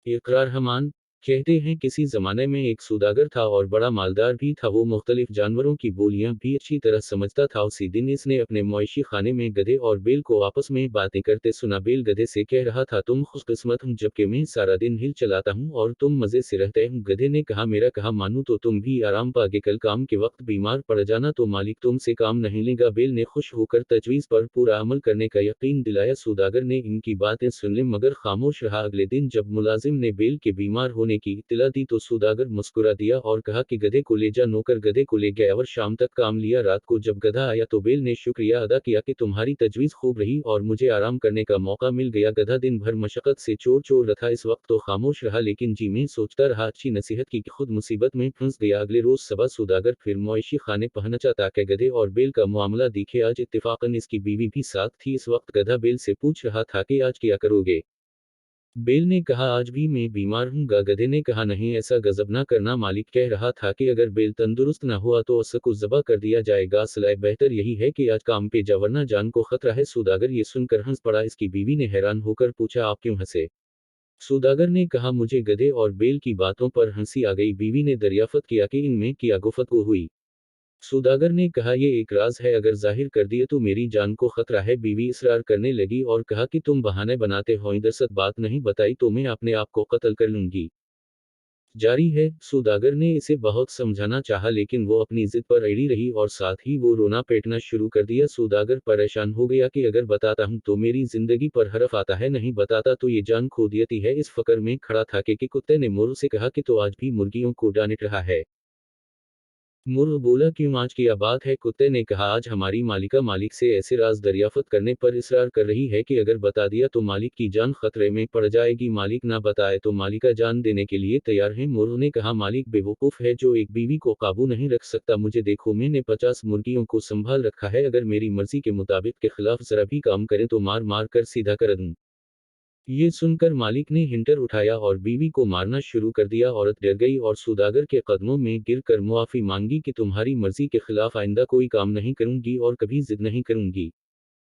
इकरार रहमान कहते हैं किसी ज़माने में एक सौदागर था और बड़ा मालदार भी था। वो मुख्तलिफ जानवरों की बोलियां भी अच्छी तरह समझता था। उसी दिन इसने अपने मवेशी खाने में गधे और बैल को आपस में बातें करते सुना। बैल गधे से कह रहा था, तुम खुशकिस्मत हो, जबकि मैं सारा दिन हिल चलाता हूँ और तुम मज़े से रहते हो। गधे ने कहा, मेरा कहा मानू तो तुम भी आराम पागे, कल काम के वक्त बीमार पड़ जाना तो मालिक तुमसे काम नहीं लेगा। बैल ने खुश होकर तजवीज़ पर पूरा अमल करने का यकीन दिलाया। सौदागर ने इनकी बातें सुन ली मगर खामोश रहा। अगले दिन जब मुलाजिम ने बैल के बीमार होने की इत्तला दी तो सौदागर मुस्कुरा दिया और कहा कि गधे को ले जा। नौकर गधे को ले गया और शाम तक काम लिया। रात को जब गधा आया तो बैल ने शुक्रिया अदा किया कि तुम्हारी तजवीज़ खूब रही और मुझे आराम करने का मौका मिल गया। गधा दिन भर मशक्कत से चोर चोर रहा। इस वक्त तो खामोश रहा लेकिन जी में सोचता रहा अच्छी नसीहत की कि खुद मुसीबत में फंस गया। अगले रोज सुबह सौदागर फिर मवेशी खाने पहुंचा ताकि गधे और बैल का मामला दिखे। आज इत्तेफाकन इसकी बीवी भी साथ थी। इस वक्त गधा बैल से पूछ रहा था कि आज क्या करोगे। बैल ने कहा, आज भी मैं बीमार हूँ। गधे ने कहा, नहीं ऐसा गजब ना करना, मालिक कह रहा था कि अगर बैल तंदुरुस्त ना हुआ तो उसको ज़बह कर दिया जाएगा। सलाह बेहतर यही है कि आज काम पे जा वरना जान को खतरा है। सौदागर ये सुनकर हंस पड़ा। इसकी बीवी ने हैरान होकर पूछा, आप क्यों हंसे। सौदागर ने कहा, मुझे गधे और बैल की बातों पर हंसी आ गई। बीवी ने दरियाफत किया कि इनमें क्या गुफ्तगू हुई। सौदागर ने कहा, ये एक राज है, अगर जाहिर कर दिए तो मेरी जान को खतरा है। बीवी इसरार करने लगी और कहा कि तुम बहाने बनाते हो, इधर सच बात नहीं बताई तो मैं अपने आप को कत्ल कर लूंगी। जारी है। सौदागर ने इसे बहुत समझाना चाहा लेकिन वो अपनी जिद पर अड़ी रही और साथ ही वो रोना पीटना शुरू कर दिया। सौदागर परेशान हो गया कि अगर बताता हूं तो मेरी जिंदगी पर हरफ आता है, नहीं बताता तो ये जान खो देती है। इस फकर में खड़ा था कि कुत्ते ने मुर्ग से कहा कि तो आज भी मुर्गियों को डांट रहा है। मुर्ग बोला, क्यों, आज क्या बात है। कुत्ते ने कहा, आज हमारी मालिका मालिक से ऐसे राज दरियाफत करने पर इसरार कर रही है कि अगर बता दिया तो मालिक की जान खतरे में पड़ जाएगी, मालिक ना बताए तो मालिका जान देने के लिए तैयार है। मुर्ग ने कहा, मालिक बेवकूफ है जो एक बीवी को काबू नहीं रख सकता। मुझे देखो, मैंने 50 मुर्गियों को संभाल रखा है, अगर मेरी मर्जी के मुताबिक के खिलाफ जरा भी काम करें तो मार मार कर सीधा कर दूं। ये सुनकर मालिक ने हिंटर उठाया और बीवी को मारना शुरू कर दिया। औरत डर गई और सौदागर के कदमों में गिरकर मुआफी मांगी कि तुम्हारी मर्जी के खिलाफ आइंदा कोई काम नहीं करूंगी और कभी जिद नहीं करूंगी।